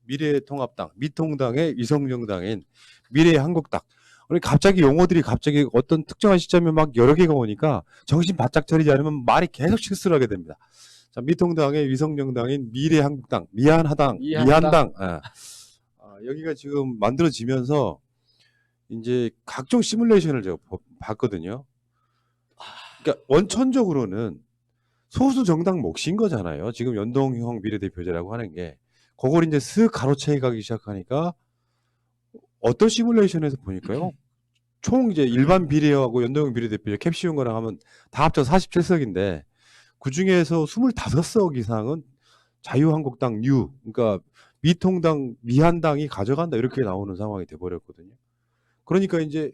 미래통합당, 미통당의 위성정당인 미래한국당. 우리 갑자기 용어들이 갑자기 어떤 특정한 시점에 막 여러 개가 오니까 정신 바짝 차리지 않으면 말이 계속 실수를 하게 됩니다. 자, 미통당의 위성정당인 미래한국당, 미한당. 예. 여기가 지금 만들어지면서 이제 각종 시뮬레이션을 제가 봤거든요. 그러니까 원천적으로는 소수 정당 몫인 거잖아요. 지금 연동형 비례대표제라고 하는 게. 그걸 이제 쓱 가로채 가기 시작하니까 어떤 시뮬레이션에서 보니까요. 총 이제 일반 비례하고 연동형 비례대표제 캡 씌운 거랑 하면 다 합쳐서 47석인데 그 중에서 25석 이상은 자유한국당 그러니까 미통당, 미한당이 가져간다 이렇게 나오는 상황이 돼버렸거든요. 그러니까 이제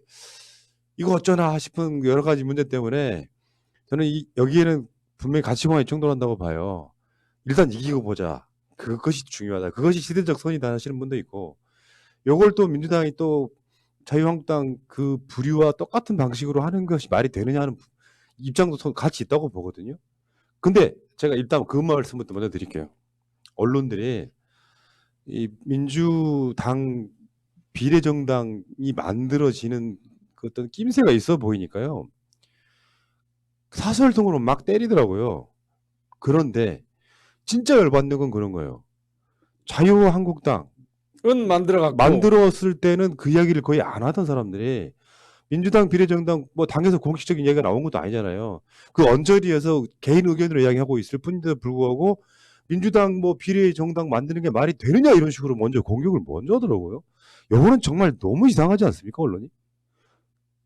이거 어쩌나 싶은 여러 가지 문제 때문에 저는 여기에는 분명히 가치관이 충돌한다고 봐요. 일단 이기고 보자. 그것이 중요하다. 그것이 시대적 선이다 하시는 분도 있고 요걸 또 민주당이 또 자유한국당 그 부류와 똑같은 방식으로 하는 것이 말이 되느냐 하는 입장도 같이 있다고 보거든요. 근데 제가 일단 그 말씀부터 먼저 드릴게요. 언론들이 이 민주당 비례정당이 만들어지는 그 어떤 낌새가 있어 보이니까요. 사설통으로 막 때리더라고요. 그런데 진짜 열받는 건 그런 거예요. 자유한국당은 만들었을 때는 그 이야기를 거의 안 하던 사람들이 민주당 비례정당 뭐 당에서 공식적인 이야기가 나온 것도 아니잖아요. 그 언저리에서 개인 의견으로 이야기하고 있을 뿐인데도 불구하고 민주당 뭐 비례정당 만드는 게 말이 되느냐 이런 식으로 먼저 공격을 먼저 하더라고요. 요거는 정말 너무 이상하지 않습니까, 언론이?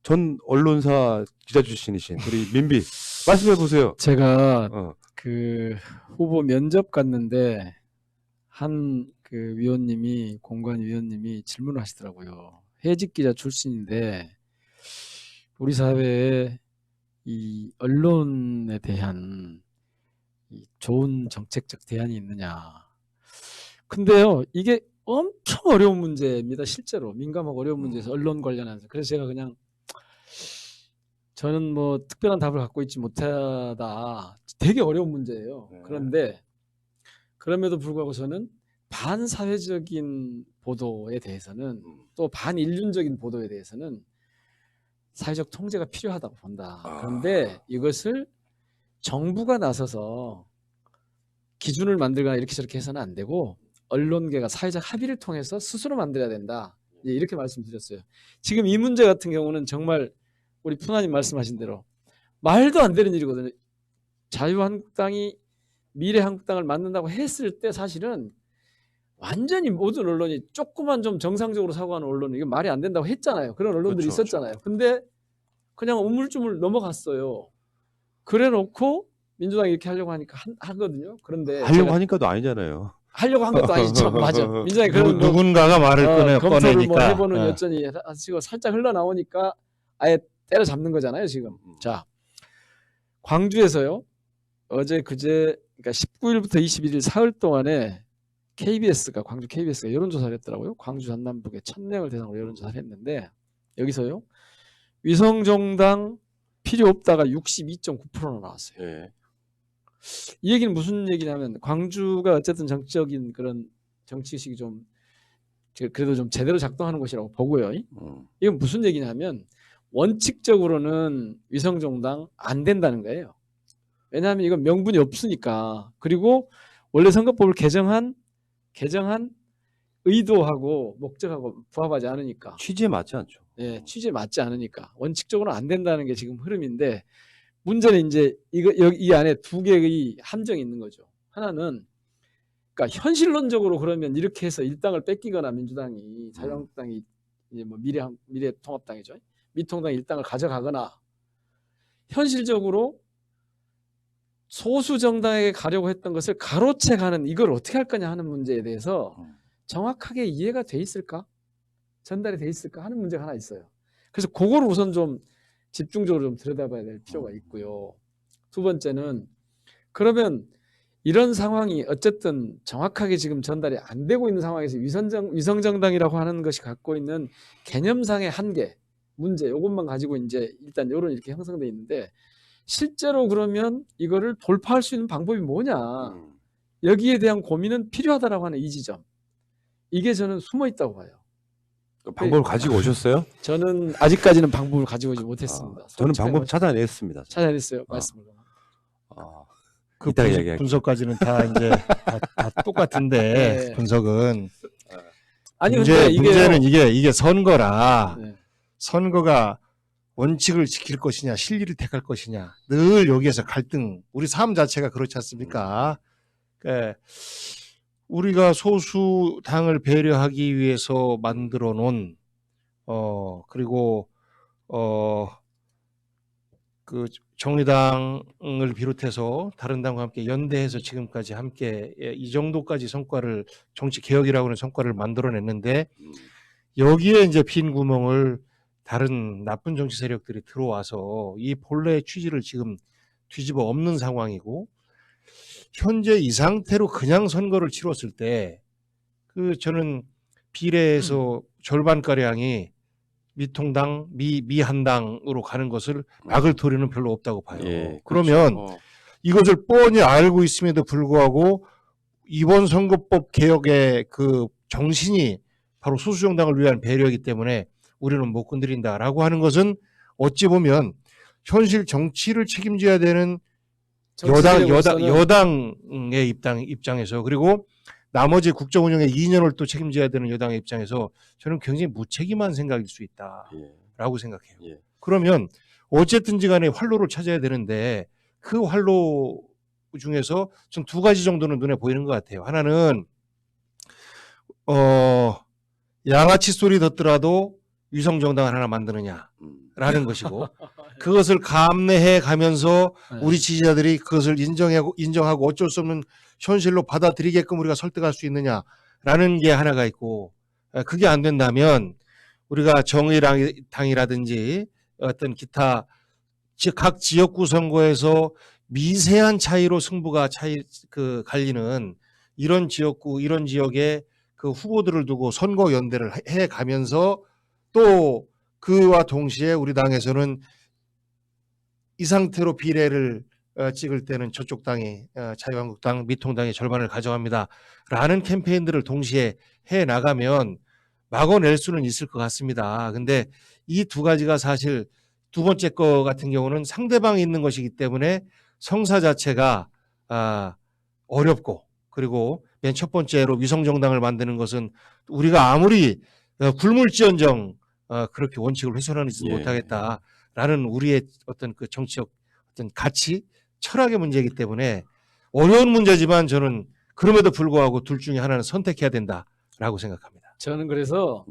전 언론사 기자 출신이신 우리 민비 말씀해 보세요. 제가 그 후보 면접 갔는데 한 그 위원님이 공관 위원님이 질문을 하시더라고요. 해직 기자 출신인데 우리 사회에 이 언론에 대한 이 좋은 정책적 대안이 있느냐. 근데요, 이게 엄청 어려운 문제입니다. 실제로 민감하고 어려운 문제에서 언론 관련해서. 그래서 제가 그냥 저는 뭐 특별한 답을 갖고 있지 못하다. 되게 어려운 문제예요. 그런데 그럼에도 불구하고 저는 반사회적인 보도에 대해서는 또 반인륜적인 보도에 대해서는 사회적 통제가 필요하다고 본다. 그런데 이것을 정부가 나서서 기준을 만들거나 이렇게 저렇게 해서는 안 되고 언론계가 사회적 합의를 통해서 스스로 만들어야 된다. 이렇게 말씀드렸어요. 지금 이 문제 같은 경우는 정말 우리 푸나님 말씀하신 대로 말도 안 되는 일이거든요. 자유한국당이 미래한국당을 만든다고 했을 때 사실은 완전히 모든 언론이 조금만 좀 정상적으로 사고하는 언론은 이거 말이 안 된다고 했잖아요. 그런 언론들이 그렇죠, 있었잖아요. 근데 그냥 우물쭈물 넘어갔어요. 그래 놓고 민주당이 이렇게 하려고 하니까 하거든요. 그런데 하려고 하니까도 아니잖아요. 하려고 한 것도 아니죠. 맞아. 민주당이 그런 누군가가 말을 검토를 뭐 꺼내니까 해보는 여전히 하시고 살짝 흘러나오니까 아예 때려잡는 거잖아요. 지금. 자, 광주에서요. 어제 그제 그러니까 19일부터 21일 사흘 동안에 KBS가 광주 KBS가 여론조사를 했더라고요. 광주 전남북에 1000명을 대상으로 여론조사를 했는데 여기서요. 위성정당 필요 없다가 62.9%나 나왔어요. 예. 이 얘기는 무슨 얘기냐면 광주가 어쨌든 정치적인 그런 정치의식이 좀 그래도 좀 제대로 작동하는 곳이라고 보고요. 이건 무슨 얘기냐면 원칙적으로는 위성정당 안 된다는 거예요. 왜냐하면 이건 명분이 없으니까. 그리고 원래 선거법을 개정한 의도하고 목적하고 부합하지 않으니까. 취지에 맞지 않죠. 네, 취지에 맞지 않으니까 원칙적으로는 안 된다는 게 지금 흐름인데 문제는 이제 이 안에 두 개의 함정이 있는 거죠. 하나는 그러니까 현실론적으로 그러면 이렇게 해서 일당을 뺏기거나 민주당이 자유한국당이 이제 뭐 미래통합당이죠. 미통당 일당을 가져가거나 현실적으로 소수 정당에게 가려고 했던 것을 가로채 가는 이걸 어떻게 할 거냐 하는 문제에 대해서 정확하게 이해가 돼 있을까? 전달이 돼 있을까 하는 문제가 하나 있어요. 그래서 그거를 우선 좀 집중적으로 좀 들여다봐야 될 필요가 있고요. 두 번째는 그러면 이런 상황이 어쨌든 정확하게 지금 전달이 안 되고 있는 상황에서 위성정당이라고 하는 것이 갖고 있는 개념상의 한계, 문제 이것만 가지고 이제 일단 여론이 이렇게 형성돼 있는데 실제로 그러면 이거를 돌파할 수 있는 방법이 뭐냐 여기에 대한 고민은 필요하다라고 하는 이 지점 이게 저는 숨어 있다고 봐요. 방법을 가지고 오셨어요? 저는 아직까지는 방법을 가지고 오지 못했습니다. 저는 방법 찾아냈습니다. 찾아냈어요. 말씀을. 그 이따 이야기할게요. 분석까지는 다 이제 다 똑같은데 네. 분석은 아니 문제는 근데 이게 선거라 네. 선거가 원칙을 지킬 것이냐 실리를 택할 것이냐 늘 여기에서 갈등 우리 삶 자체가 그렇지 않습니까? 우리가 소수 당을 배려하기 위해서 만들어 놓은 그리고 그 정의당을 비롯해서 다른 당과 함께 연대해서 지금까지 함께 이 정도까지 성과를 정치 개혁이라고 하는 성과를 만들어냈는데 여기에 이제 빈 구멍을 다른 나쁜 정치 세력들이 들어와서 이 본래의 취지를 지금 뒤집어 엎는 상황이고 현재 이 상태로 그냥 선거를 치렀을 때 그 저는 비례에서 절반가량이 미통당, 미한당으로 가는 것을 막을 도리는 별로 없다고 봐요. 예, 그러면 그렇죠. 이것을 뻔히 알고 있음에도 불구하고 이번 선거법 개혁의 그 정신이 바로 소수정당을 위한 배려이기 때문에 우리는 못 건드린다라고 하는 것은 어찌 보면 현실 정치를 책임져야 되는 여당의 입장에서 그리고 나머지 국정 운영의 이념을 또 책임져야 되는 여당의 입장에서 저는 굉장히 무책임한 생각일 수 있다라고 생각해요. 예. 그러면 어쨌든지 간에 활로를 찾아야 되는데 그 활로 중에서 전 두 가지 정도는 눈에 보이는 것 같아요. 하나는 양아치 소리 듣더라도 위성 정당을 하나 만드느냐라는 것이고 그것을 감내해 가면서 우리 지지자들이 그것을 인정하고 어쩔 수 없는 현실로 받아들이게끔 우리가 설득할 수 있느냐라는 게 하나가 있고 그게 안 된다면 우리가 정의당이라든지 어떤 기타 각 지역구 선거에서 미세한 차이로 승부가 갈리는 이런 지역구 이런 지역의 그 후보들을 두고 선거 연대를 해 가면서 또 그와 동시에 우리 당에서는 이 상태로 비례를 찍을 때는 저쪽 당이 자유한국당, 미통당이 절반을 가져갑니다라는 캠페인들을 동시에 해 나가면 막아낼 수는 있을 것 같습니다. 근데 이 두 가지가 사실 두 번째 거 같은 경우는 상대방이 있는 것이기 때문에 성사 자체가 어렵고 그리고 맨 첫 번째로 위성정당을 만드는 것은 우리가 아무리 굶을지언정 그렇게 원칙을 훼손하지 못하겠다라는 우리의 어떤 그 정치적 어떤 가치, 철학의 문제이기 때문에 어려운 문제지만 저는 그럼에도 불구하고 둘 중에 하나는 선택해야 된다라고 생각합니다. 저는 그래서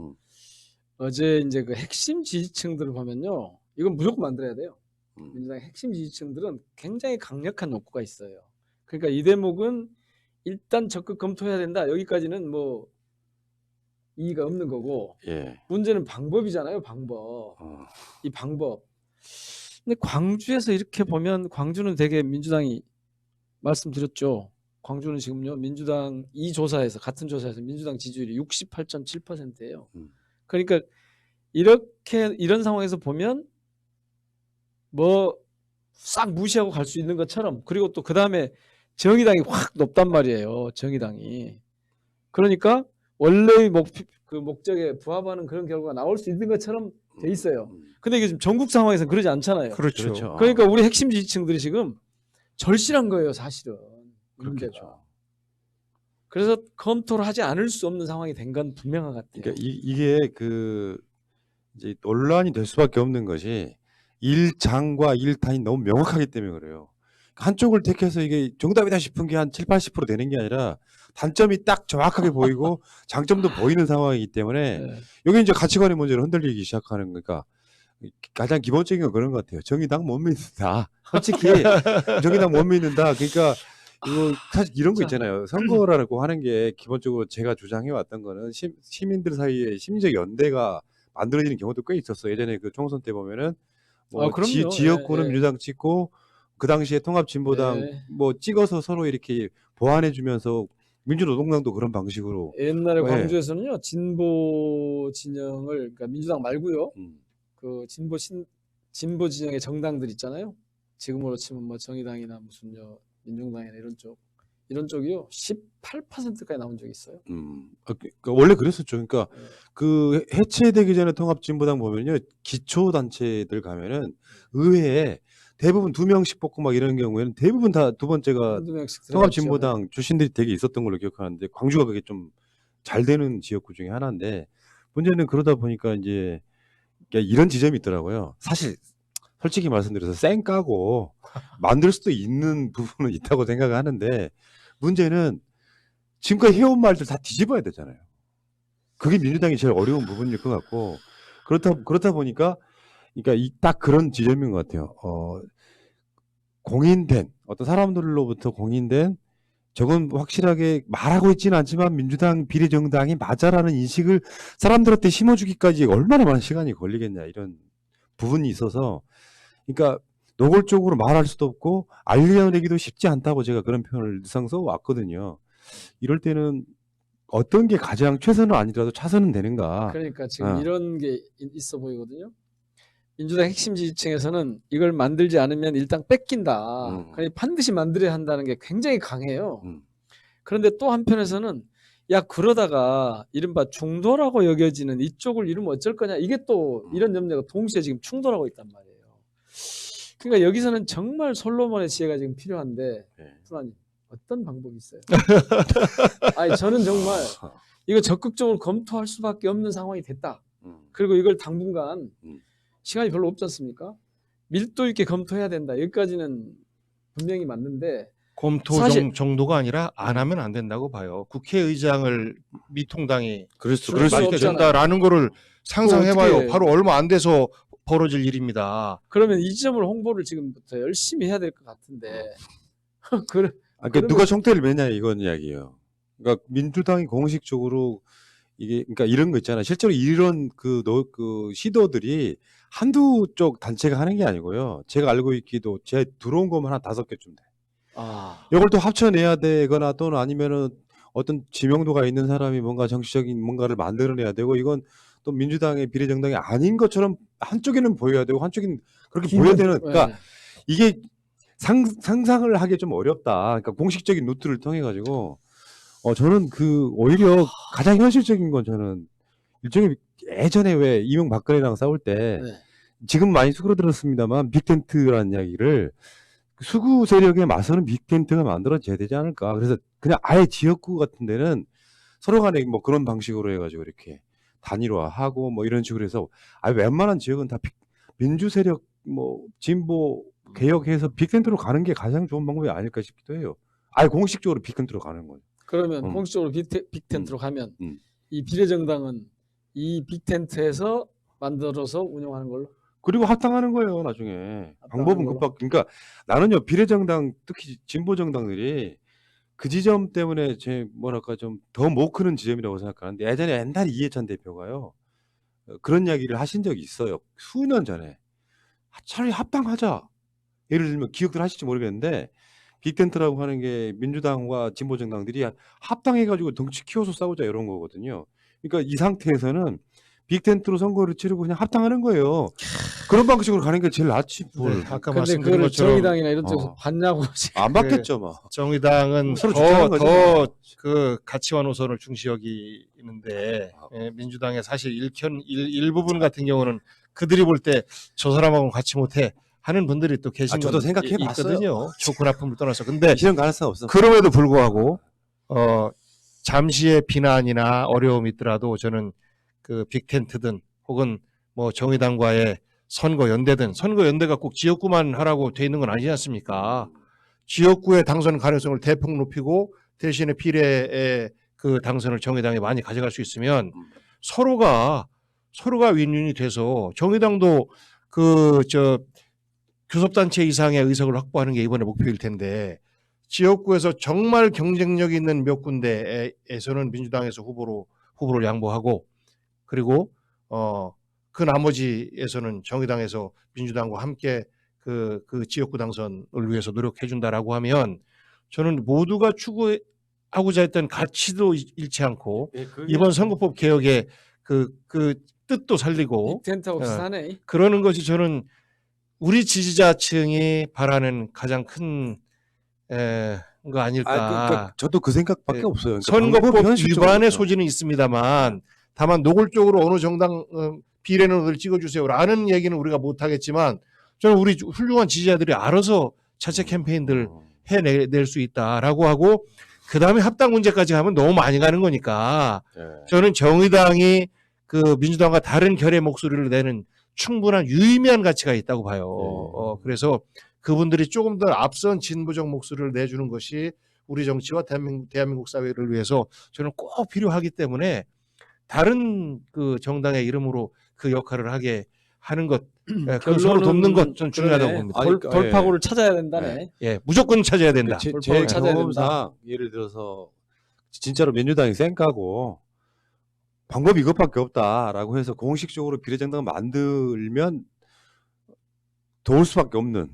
어제 이제 그 핵심 지지층들을 보면요, 이건 무조건 만들어야 돼요. 민주당 핵심 지지층들은 굉장히 강력한 욕구가 있어요. 그러니까 이 대목은 일단 적극 검토해야 된다. 여기까지는 뭐 이의가 없는 거고 예. 문제는 방법이잖아요. 방법. 이 방법. 근데 광주에서 이렇게 보면 광주는 되게 민주당이 말씀드렸죠. 광주는 지금요 민주당 이 조사에서 같은 조사에서 민주당 지지율이 68.7%예요. 그러니까 이렇게 이런 상황에서 보면 뭐 싹 무시하고 갈 수 있는 것처럼 그리고 또 그 다음에 정의당이 확 높단 말이에요. 정의당이. 그러니까 원래의 목적에 부합하는 그런 결과가 나올 수 있는 것처럼 돼 있어요. 근데 이게 지금 전국 상황에서는 그러지 않잖아요. 그렇죠. 그러니까 우리 핵심 지지층들이 지금 절실한 거예요, 사실은. 문제가. 그래서 검토를 하지 않을 수 없는 상황이 된 건 분명한 것 같아요. 그러니까 이게 이제 논란이 될 수밖에 없는 것이 일장과 일탄이 너무 명확하기 때문에 그래요. 한쪽을 택해서 이게 정답이다 싶은 게 한 7, 80% 되는 게 아니라 단점이 딱 정확하게 보이고 장점도 보이는 상황이기 때문에 네. 여기 이제 가치관의 문제로 흔들리기 시작하는 거니까 가장 기본적인 건 그런 것 같아요. 정의당 못 믿는다. 솔직히 정의당 못 믿는다. 그러니까 이거 사실 이런 거 있잖아요. 선거라고 하는 게 기본적으로 제가 주장해 왔던 거는 시민들 사이에 심리적 연대가 만들어지는 경우도 꽤 있었어요. 예전에 그 총선 때 보면은 뭐 그럼요. 지역구는 예, 예. 민주당 찍고 그 당시에 통합진보당 예. 뭐 찍어서 서로 이렇게 보완해 주면서 민주노동당도 그런 방식으로 옛날에 예. 광주에서는요 진보 진영을 그러니까 민주당 말고요 그 진보 진영의 정당들 있잖아요. 지금으로 치면 뭐 정의당이나 무슨 민중당이나 이런 쪽 이런 쪽이요 18%까지 나온 적이 있어요. 원래 그랬었죠. 그러니까 네. 그 해체되기 전에 통합진보당 보면요, 기초 단체들 가면은 의회에 대부분 2명씩 뽑고 막 이런 경우에는 대부분 다 두 번째가 한두 명씩 들어갔죠. 통합진보당 출신들이 되게 있었던 걸로 기억하는데, 광주가 그게 좀 잘 되는 지역구 중에 하나인데, 문제는 그러다 보니까 이제 이런 지점이 있더라고요. 사실 솔직히 말씀드려서 쌩 까고 만들 수도 있는 부분은 있다고 생각하는데, 문제는 지금까지 해온 말들 다 뒤집어야 되잖아요. 그게 민주당이 제일 어려운 부분일 것 같고, 그렇다 보니까, 그러니까 딱 그런 지점인 것 같아요. 공인된, 어떤 사람들로부터 공인된, 저건 확실하게 말하고 있지는 않지만 민주당 비례정당이 맞아라는 인식을 사람들한테 심어주기까지 얼마나 많은 시간이 걸리겠냐, 이런 부분이 있어서, 그러니까 노골적으로 말할 수도 없고 알려내기도 쉽지 않다고 제가 그런 표현을 늘상 써왔거든요. 이럴 때는 어떤 게 가장 최선은 아니더라도 차선은 되는가. 그러니까 지금 어. 이런 게 있어 보이거든요. 민주당 핵심 지지층에서는 이걸 만들지 않으면 일단 뺏긴다. 그러니 반드시 만들어야 한다는 게 굉장히 강해요. 그런데 또 한편에서는 야 그러다가 이른바 중도라고 여겨지는 이쪽을 이루면 어쩔 거냐. 이게 또 이런 염려가 동시에 지금 충돌하고 있단 말이에요. 그러니까 여기서는 정말 솔로몬의 지혜가 지금 필요한데 프라님 어떤 방법이 있어요? 아니 저는 정말 이거 적극적으로 검토할 수밖에 없는 상황이 됐다. 그리고 이걸 당분간 시간이 별로 없지 않습니까? 밀도 있게 검토해야 된다. 여기까지는 분명히 맞는데 검토 사실- 정도가 아니라 안 하면 안 된다고 봐요. 국회의장을 미통당이 그럴 수 맡겨준다라는 거를 상상해봐요. 어떻게- 바로 얼마 안 돼서 벌어질 일입니다. 그러면 이 지점을 홍보를 지금부터 열심히 해야 될 것 같은데 그러니까 그러면- 누가 총대를 매냐 이건 이야기예요. 그러니까 민주당이 공식적으로 이게 그러니까 이런 거 있잖아요. 실제로 이런 그 시도들이 한두 쪽 단체가 하는 게 아니고요. 제가 알고 있기도 제 들어온 것만 한 5개쯤 돼. 이걸 또 합쳐내야 되거나 또는 아니면은 어떤 지명도가 있는 사람이 뭔가 정치적인 뭔가를 만들어내야 되고, 이건 또 민주당의 비례정당이 아닌 것처럼 한쪽에는 보여야 되고 한쪽에는 그렇게 보여야 되는, 그러니까 네. 이게 상상을 하기 좀 어렵다. 그러니까 공식적인 루트를 통해 가지고 저는 오히려 가장 현실적인 건, 저는 일종의 예전에 왜 이명박근혜랑 싸울 때 네. 지금 많이 수그러들었습니다만 빅텐트라는 이야기를, 수구 세력에 맞서는 빅텐트가 만들어져야 되지 않을까. 그래서 그냥 아예 지역구 같은 데는 서로 간에 뭐 그런 방식으로 해가지고 이렇게 단일화하고 뭐 이런 식으로 해서 웬만한 지역은 다 민주 세력 뭐 진보 개혁해서 빅텐트로 가는 게 가장 좋은 방법이 아닐까 싶기도 해요. 아예 공식적으로 빅텐트로 가는 거예요. 그러면 공식적으로 빅텐트로 가면 음. 이 비례정당은 이 빅텐트에서 만들어서 운영하는 걸로? 그리고 합당하는 거예요, 나중에. 방법은 걸로? 그러니까 나는요, 비례정당, 특히 진보정당들이 그 지점 때문에 뭐랄까 좀 더 못 크는 지점이라고 생각하는데, 예전에 옛날에 이해찬 대표가요, 그런 이야기를 하신 적이 있어요. 수년 전에. 차라리 합당하자. 예를 들면 기억들 하실지 모르겠는데, 빅텐트라고 하는 게 민주당과 진보정당들이 합당해가지고 덩치 키워서 싸우자 이런 거거든요. 그러니까 이 상태에서는 빅텐트로 선거를 치르고 그냥 합당하는 거예요. 그런 방식으로 가는 게 제일 낫지. 뭘. 네, 아까 근데 말씀드린 그걸 것처럼 정의당이나 이런 쪽에서 어. 봤냐고 지금. 안 받겠죠, 뭐. 정의당은 서로 주장하는 거죠. 더 그 가치와 노선을 중시 여기는데 민주당의 사실 일부분 같은 경우는 그들이 볼 때 저 사람하고는 같이 못해 하는 분들이 또 계신 저도 건 생각해봤어요. 있거든요. 좋고 나쁨을 떠나서. 근데 이런 가능성 없어. 그럼에도 불구하고 잠시의 비난이나 어려움이 있더라도 저는 그 빅텐트든 혹은 뭐 정의당과의 선거연대든, 선거연대가 꼭 지역구만 하라고 돼 있는 건 아니지 않습니까? 지역구의 당선 가능성을 대폭 높이고 대신에 비례의 그 당선을 정의당이 많이 가져갈 수 있으면 서로가 윈윈이 돼서, 정의당도 교섭단체 이상의 의석을 확보하는 게 이번에 목표일 텐데, 지역구에서 정말 경쟁력 있는 몇 군데에서는 민주당에서 후보를 양보하고, 그리고 그 나머지에서는 정의당에서 민주당과 함께 그 지역구 당선을 위해서 노력해 준다라고 하면, 저는 모두가 추구하고자 했던 가치도 잃지 않고 이번 선거법 개혁의 그 뜻도 살리고 빅텐트하고 비슷하네. 그러는 것이 저는 우리 지지자층이 바라는 가장 큰 거 아닐까. 그러니까 저도 그 생각밖에 네. 없어요. 그러니까 선거법 방법이 현실적으로 위반의 그렇죠. 소지는 있습니다만 다만 노골적으로 어느 정당 비례노를 찍어주세요라는 얘기는 우리가 못하겠지만 저는 우리 훌륭한 지지자들이 알아서 자체 캠페인들 해낼 수 있다라고 하고 그 다음에 합당 문제까지 가면 너무 많이 가는 거니까 예. 저는 정의당이 그 민주당과 다른 결의 목소리를 내는 충분한 유의미한 가치가 있다고 봐요. 그래서 그분들이 조금 더 앞선 진보적 목소리를 내주는 것이 우리 정치와 대한민국 사회를 위해서 저는 꼭 필요하기 때문에 다른 그 정당의 이름으로 그 역할을 하게 하는 것, 그 서로 돕는 것 좀 중요하다고 그러네. 봅니다. 아니, 돌파구를 찾아야 된다네. 예, 무조건 찾아야 된다. 제 돌파구를 찾아야 경험상 예를 들어서 진짜로 민주당이 쌩까고 방법이 이것밖에 없다라고 해서 공식적으로 비례정당을 만들면 도울 수밖에 없는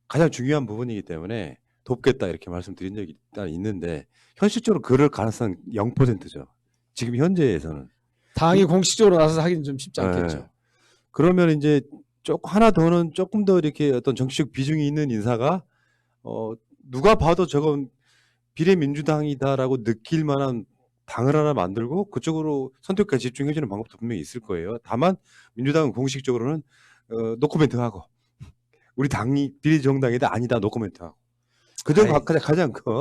가장 중요한 부분이기 때문에 돕겠다 이렇게 말씀드린 적이 일단 있는데 현실적으로 그럴 가능성은 0%죠. 지금 현재에서는. 당이 공식적으로 나서서 하기는 좀 쉽지 않겠죠. 네. 그러면 이제 하나 더는 조금 더 이렇게 어떤 정치적 비중이 있는 인사가 누가 봐도 저건 비례민주당이다라고 느낄 만한 당을 하나 만들고 그쪽으로 선택까지 집중해주는 방법도 분명히 있을 거예요. 다만 민주당은 공식적으로는 노코멘트하고 우리 당이 비례정당이다 아니다 노코멘트하고 그점 가장 그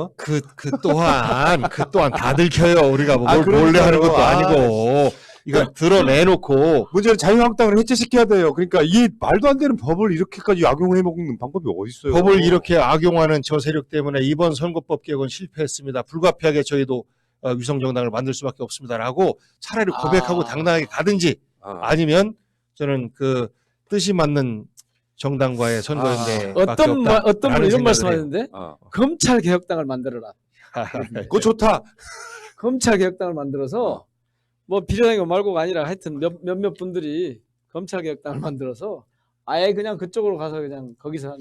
또한 다 들켜요. 우리가 뭘 몰래 하는 것도 아니고 이거 드러내놓고 문제는 자유한국당을 해체시켜야 돼요. 그러니까 이 말도 안 되는 법을 이렇게까지 악용해 먹는 방법이 어디 있어요? 법을 이렇게 악용하는 저 세력 때문에 이번 선거법 개혁은 실패했습니다. 불가피하게 저희도 위성정당을 만들 수밖에 없습니다라고 차라리 고백하고 당당하게 가든지 아니면 저는 그 뜻이 맞는 정당과의 선거인데 어떤 분 이런 말씀하셨는데 검찰 개혁당을 만들어라. 그거 좋다. 검찰 개혁당을 만들어서 뭐 비례당이 말고가 아니라 하여튼 몇몇 분들이 검찰 개혁당을 만들어서 아예 그냥 그쪽으로 가서 그냥 거기서 한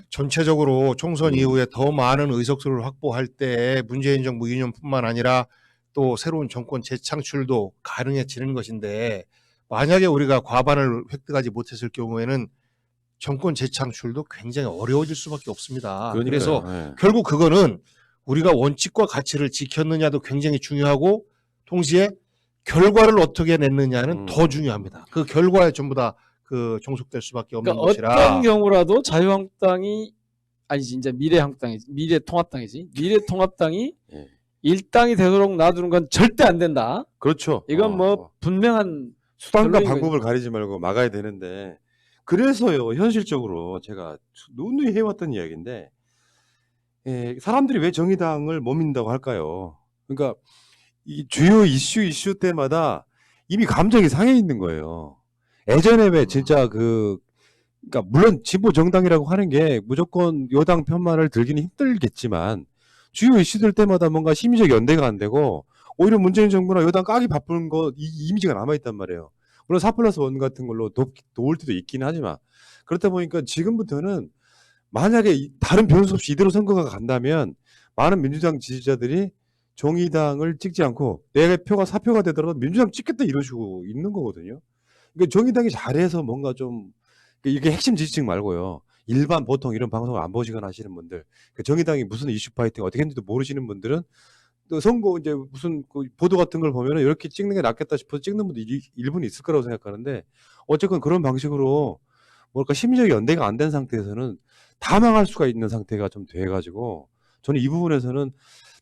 전체적으로 총선 이후에 더 많은 의석수를 확보할 때 문재인 정부 2년뿐만 아니라 또 새로운 정권 재창출도 가능해지는 것인데 만약에 우리가 과반을 획득하지 못했을 경우에는 정권 재창출도 굉장히 어려워질 수밖에 없습니다. 그러니까요. 그래서 네. 결국 그거는 우리가 원칙과 가치를 지켰느냐도 굉장히 중요하고 동시에 결과를 어떻게 냈느냐는 더 중요합니다. 그 결과에 전부 다 그 종속될 수밖에 없는 그러니까 것이라 어떤 경우라도 자유한국당이 아니지 이제 미래통합당이 예. 일당이 되도록 놔두는 건 절대 안 된다. 그렇죠. 이건 뭐 분명한 수단과 결론인 방법을 가리지 말고 막아야 되는데 그래서요 현실적으로 제가 누누이 해왔던 이야기인데 사람들이 왜 정의당을 못 믿는다고 할까요? 그러니까 이 주요 이슈 때마다 이미 감정이 상해 있는 거예요. 예전에 왜 진짜 그러니까 물론 진보 정당이라고 하는 게 무조건 여당 편만을 들기는 힘들겠지만 주요 이슈들 때마다 뭔가 심리적 연대가 안 되고 오히려 문재인 정부나 여당 까기 바쁜 거 이 이미지가 남아 있단 말이에요. 물론 4+1 같은 걸로 도울 때도 있긴 하지만 그렇다 보니까 지금부터는 만약에 다른 변수 없이 이대로 선거가 간다면 많은 민주당 지지자들이 정의당을 찍지 않고 내 표가 4표가 되더라도 민주당 찍겠다 이러시고 있는 거거든요. 그러니까 정의당이 잘해서 뭔가 좀 이게 핵심 지지층 말고요. 일반 보통 이런 방송을 안 보시거나 하시는 분들, 정의당이 무슨 이슈 파이팅 어떻게 했는지도 모르시는 분들은 또 선거 이제 무슨 그 보도 같은 걸 보면은 이렇게 찍는 게 낫겠다 싶어서 찍는 분들이 일부는 있을 거라고 생각하는데 어쨌건 그런 방식으로 뭘까 심리적 연대가 안 된 상태에서는 다 망할 수가 있는 상태가 좀 돼가지고 저는 이 부분에서는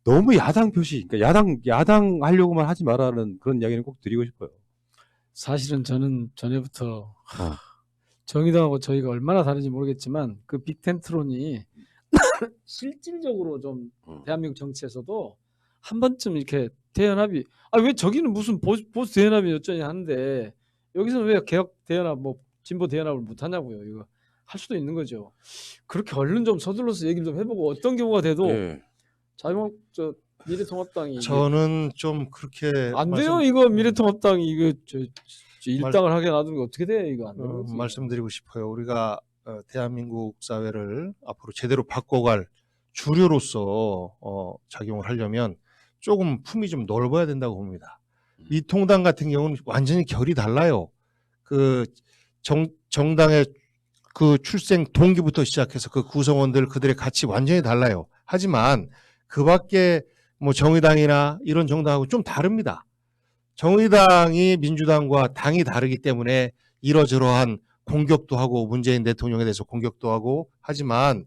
너무 야당 표시, 그러니까 야당 하려고만 하지 말라는 그런 이야기는 꼭 드리고 싶어요. 사실은 저는 전에부터 정의당하고 저희가 얼마나 다른지 모르겠지만 그 빅텐트론이 실질적으로 좀 대한민국 정치에서도 한 번쯤 이렇게 대연합이 왜 저기는 무슨 보수 대연합이 어쩌냐 하는데 여기서는 왜 개혁 대연합 뭐 진보 대연합을 못 하냐고요. 이거 할 수도 있는 거죠. 그렇게 얼른 좀 서둘러서 얘기를 좀 해보고 어떤 경우가 돼도 미래통합당이 저는 좀 그렇게 안 돼요. 이거 미래통합당이 이거 일당을 하게 놔두는 게 어떻게 돼? 이거 안 되는 거지. 말씀드리고 싶어요. 우리가 대한민국 사회를 앞으로 제대로 바꿔갈 주류로서 작용을 하려면 조금 품이 좀 넓어야 된다고 봅니다. 미통당 같은 경우는 완전히 결이 달라요. 그 정당의 그 출생 동기부터 시작해서 그 구성원들 그들의 가치 완전히 달라요. 하지만 그 밖에 뭐 정의당이나 이런 정당하고 좀 다릅니다. 정의당이 민주당과 당이 다르기 때문에 이러저러한 공격도 하고 문재인 대통령에 대해서 공격도 하고 하지만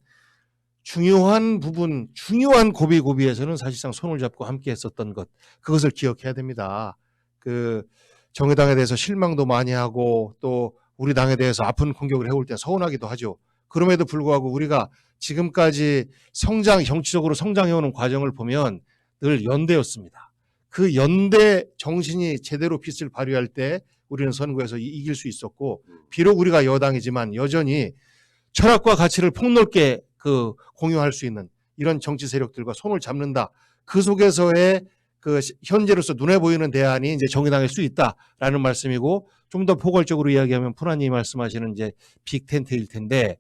중요한 부분, 중요한 고비고비에서는 사실상 손을 잡고 함께 했었던 것, 그것을 기억해야 됩니다. 그 정의당에 대해서 실망도 많이 하고 또 우리 당에 대해서 아픈 공격을 해올 때 서운하기도 하죠. 그럼에도 불구하고 우리가 지금까지 정치적으로 성장해오는 과정을 보면 늘 연대였습니다. 그 연대 정신이 제대로 빛을 발휘할 때 우리는 선거에서 이길 수 있었고, 비록 우리가 여당이지만 여전히 철학과 가치를 폭넓게 공유할 수 있는 이런 정치 세력들과 손을 잡는다. 그 속에서의 현재로서 눈에 보이는 대안이 이제 정의당일 수 있다라는 말씀이고, 좀 더 포괄적으로 이야기하면 푸나님이 말씀하시는 이제 빅텐트일 텐데,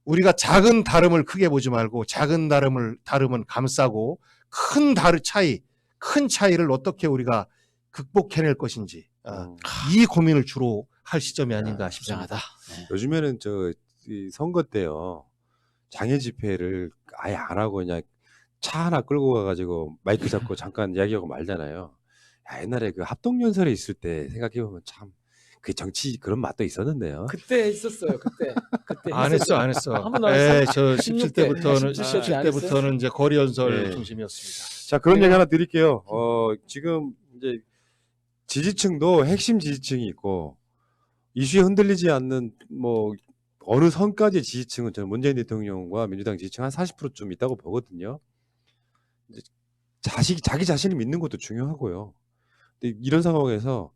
우리가 작은 다름을 크게 보지 말고 작은 다름은 감싸고 큰 차이를 어떻게 우리가 극복해낼 것인지 이 고민을 주로 할 시점이 아닌가 싶습니다. 굉장하다. 요즘에는 이 선거 때요, 장애 집회를 아예 안 하고 그냥 차 하나 끌고 가가지고 마이크 잡고 잠깐 이야기하고 말잖아요. 야, 옛날에 그 합동연설에 있을 때 생각해보면 참 그 정치 그런 맛도 있었는데요. 그때 있었어요. 그때 안 했어. 한번 안 했어요? 저 16대 17대부터는 이제 거리 연설 네. 중심이었습니다. 자, 그런 얘기 하나 드릴게요. 지금 이제 지지층도 핵심 지지층이 있고 이슈에 흔들리지 않는 뭐 어느 선까지의 지지층은 저는 문재인 대통령과 민주당 지지층 한 40%쯤 있다고 보거든요. 이제 자기 자신을 믿는 것도 중요하고요. 근데 이런 상황에서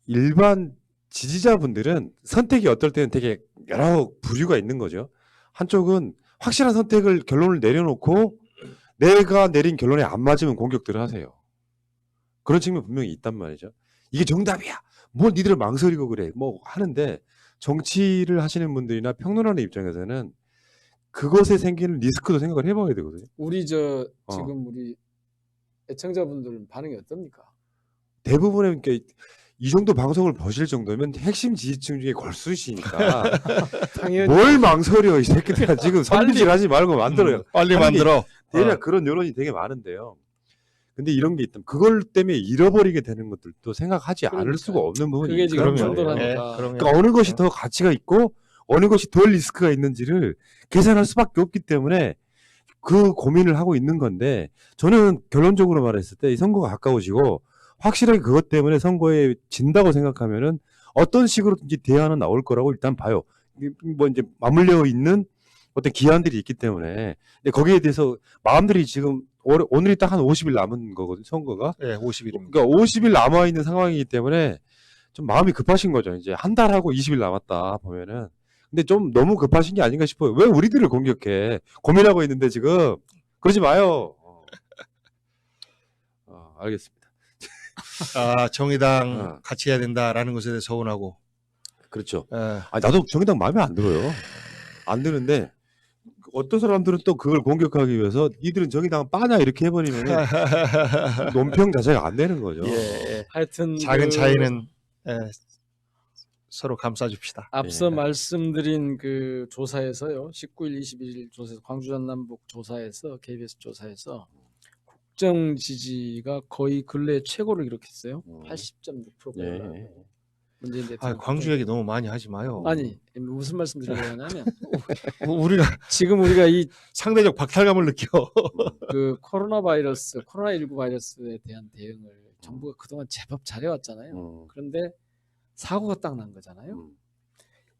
일반 지지자분들은 선택이 어떨 때는 되게 여러 부류가 있는 거죠. 한쪽은 확실한 선택을 결론을 내려놓고 내가 내린 결론에 안 맞으면 공격들을 하세요. 그런 측면 분명히 있단 말이죠. 이게 정답이야. 뭘 니들 망설이고 그래. 뭐 하는데 정치를 하시는 분들이나 평론하는 입장에서는 그것에 생기는 리스크도 생각을 해봐야 되거든요. 우리 지금 우리 애청자분들 반응이 어떻습니까? 대부분의 이 정도 방송을 보실 정도면 핵심 지지층 중에 골수시니까 당연히 뭘 망설여 이 새끼들아. 지금 선비질하지 말고 만들어요. 빨리 아니, 만들어. 대략 그런 여론이 되게 많은데요. 근데 이런 게 있다면 그걸 때문에 잃어버리게 되는 것들도 생각하지 않을 그러니까요. 수가 없는 부분이 그게 지금 있단 말이에요. 충돌하니까. 그러니까 어느 것이 더 가치가 있고 어느 것이 덜 리스크가 있는지를 계산할 수밖에 없기 때문에 그 고민을 하고 있는 건데, 저는 결론적으로 말했을 때 이 선거가 가까워지고 확실하게 그것 때문에 선거에 진다고 생각하면은 어떤 식으로든지 대안은 나올 거라고 일단 봐요. 뭐 이제 맞물려 있는 어떤 기한들이 있기 때문에. 근데 거기에 대해서 마음들이 지금 오늘이 딱 한 50일 남은 거거든요, 선거가. 네, 50일입니다. 그러니까 50일 남아 있는 상황이기 때문에 좀 마음이 급하신 거죠. 이제 한 달하고 20일 남았다 보면은. 근데 좀 너무 급하신 게 아닌가 싶어요. 왜 우리들을 공격해? 고민하고 있는데 지금. 그러지 마요. 알겠습니다. 정의당 같이 해야 된다라는 것에 대해 서운하고. 그렇죠. 나도 정의당 마음에 안 들어요. 안 드는데 어떤 사람들은 또 그걸 공격하기 위해서 이들은 정의당은 빠냐 이렇게 해버리면 논평 자체가 안 되는 거죠. 예. 하여튼 작은 차이는 서로 감싸줍시다. 앞서 말씀드린 그 조사에서요, 19일, 21일 조사에서 광주 전남북 조사에서 KBS 조사에서 국정 지지가 거의 근래 최고를 기록했어요. 80.6%가 예. 문재인 대통령. 광주 얘기 너무 많이 하지 마요. 아니 무슨 말씀드리려고 하냐면 우리가 지금 우리가 이 상대적 박탈감을 느껴. 그 코로나19 바이러스에 대한 대응을 정부가 그동안 제법 잘해왔잖아요. 그런데 사고가 딱 난 거잖아요.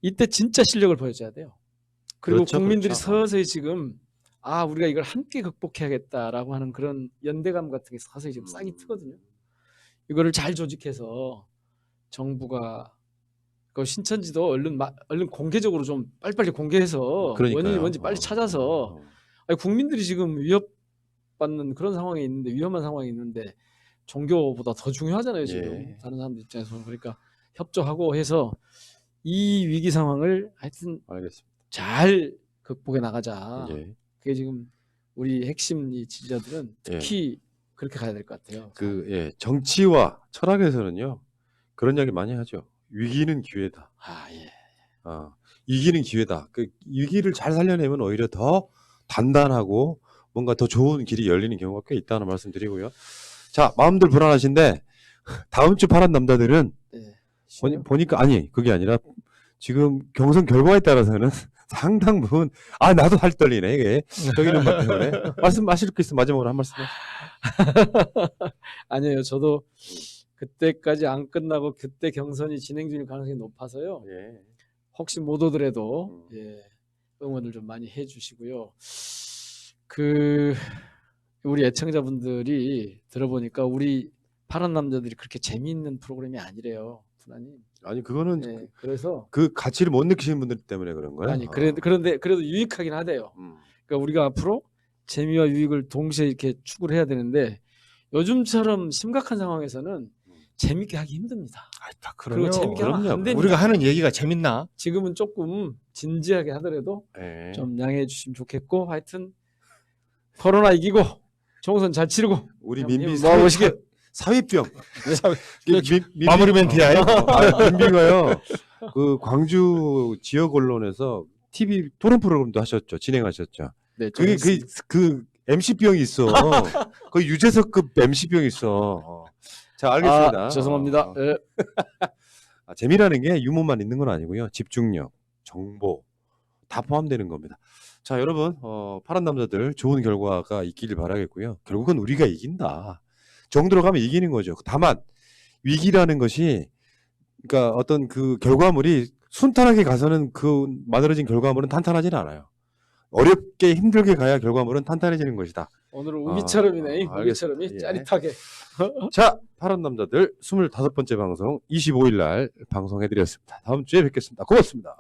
이때 진짜 실력을 보여줘야 돼요. 그리고 그렇죠, 국민들이 그렇죠. 서서히 지금 우리가 이걸 함께 극복해야겠다라고 하는 그런 연대감 같은 게 서서히 지금 싹이 트거든요. 이거를 잘 조직해서 정부가 그 신천지도 얼른 공개적으로 좀 빨리빨리 공개해서 그러니까요. 원인이 뭔지 빨리 찾아서 국민들이 지금 위협받는 그런 상황에 있는데, 위험한 상황에 있는데 종교보다 더 중요하잖아요 지금. 예. 다른 사람들 입장에서. 그러니까 협조하고 해서 이 위기 상황을 하여튼 알겠습니다. 잘 극복해 나가자. 예. 그게 지금 우리 핵심 이 지지자들은 특히 그렇게 가야 될 것 같아요. 정치와 철학에서는요 그런 이야기 많이 하죠. 위기는 기회다. 예. 이기는 기회다. 그 위기를 잘 살려내면 오히려 더 단단하고 뭔가 더 좋은 길이 열리는 경우가 꽤 있다는 말씀드리고요. 자, 마음들 불안하신데 다음 주 파란 남자들은 네. 보니까 아니 그게 아니라 지금 경선 결과에 따라서는 상당 부분 나도 살 떨리네 이게 저기 이런 것 때문에 말씀하실 게 있으면 마지막으로 한 말씀 아니에요. 저도 그때까지 안 끝나고 그때 경선이 진행 중일 가능성이 높아서요. 예. 혹시 못 오더라도 응원을 좀 많이 해주시고요. 우리 애청자분들이 들어보니까 우리 파란 남자들이 그렇게 재미있는 프로그램이 아니래요, 분하님. 아니 그거는 네, 그래서 그 가치를 못 느끼시는 분들 때문에 그런 거예요. 아니 그런데 그래도 유익하긴 하대요. 그러니까 우리가 앞으로 재미와 유익을 동시에 이렇게 추구를 해야 되는데 요즘처럼 심각한 상황에서는 재밌게 하기 힘듭니다. 다 그리고 재밌게 하면 안 됩니다. 우리가 하는 얘기가 재밌나? 지금은 조금 진지하게 하더라도 예. 좀 양해해 주시면 좋겠고 하여튼 코로나 이기고 총선 잘 치르고 우리 형, 민비 힘 모아보시게. 사위병 마무리 멘트야. 민비가요 그 광주 지역 언론에서 TV 토론 프로그램도 하셨죠, 진행하셨죠. 네, 그게 그 MC병이 있어. 그 유재석급 MC병이 있어. 자, 알겠습니다. 죄송합니다. 예. 재미라는 게 유머만 있는 건 아니고요. 집중력, 정보 다 포함되는 겁니다. 자, 여러분, 파란 남자들 좋은 결과가 있기를 바라겠고요. 결국은 우리가 이긴다. 정도로 가면 이기는 거죠. 다만 위기라는 것이 그러니까 어떤 그 결과물이 순탄하게 가서는 그 만들어진 결과물은 탄탄하지는 않아요. 어렵게 힘들게 가야 결과물은 탄탄해지는 것이다. 오늘은 우미처럼이네. 우미처럼이 알겠습니다. 예. 짜릿하게. 자, 파란 남자들 25번째 방송 25일 날 방송해드렸습니다. 다음 주에 뵙겠습니다. 고맙습니다.